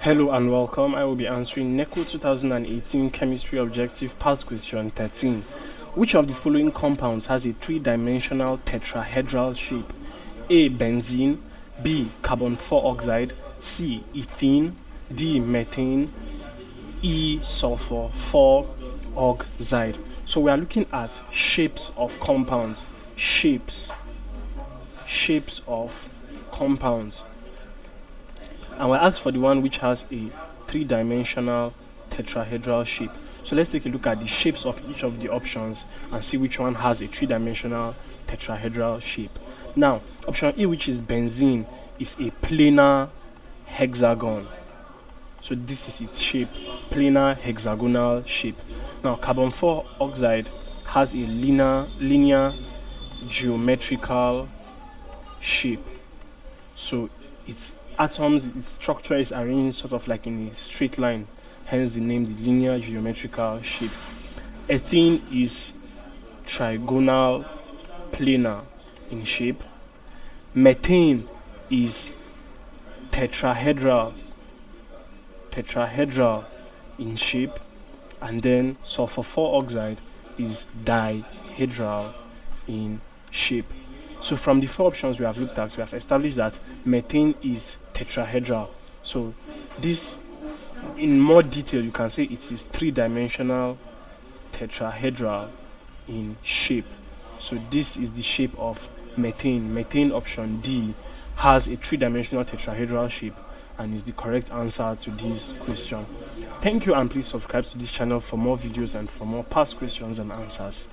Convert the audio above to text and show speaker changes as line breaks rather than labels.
Hello and welcome. I will be answering NECO 2018 Chemistry Objective Past Question 13. Which of the following compounds has a three-dimensional tetrahedral shape? A. Benzene, B. Carbon 4 oxide, C. Ethene, D. Methane, E. Sulfur 4 oxide. So we are looking at shapes of compounds. Shapes of compounds. And we're asked for the one which has a three-dimensional tetrahedral shape. So let's take a look at the shapes of each of the options and see which one has a three-dimensional tetrahedral shape. Now, option A, which is benzene, is a planar hexagon. So this is its shape, planar hexagonal shape. Now, carbon 4 oxide has a linear geometrical shape. So its structure is arranged sort of like in a straight line, hence the name, the linear geometrical shape. Ethene is trigonal planar in shape. Methane is tetrahedral in shape, and then sulfur 4 oxide is dihedral in shape. So from the four options we have looked at, we have established that methane is tetrahedral. So this, in more detail, you can say it is three-dimensional tetrahedral in shape. So this is the shape of methane. Methane, option D, has a three-dimensional tetrahedral shape and is the correct answer to this question. Thank you, and please subscribe to this channel for more videos and for more past questions and answers.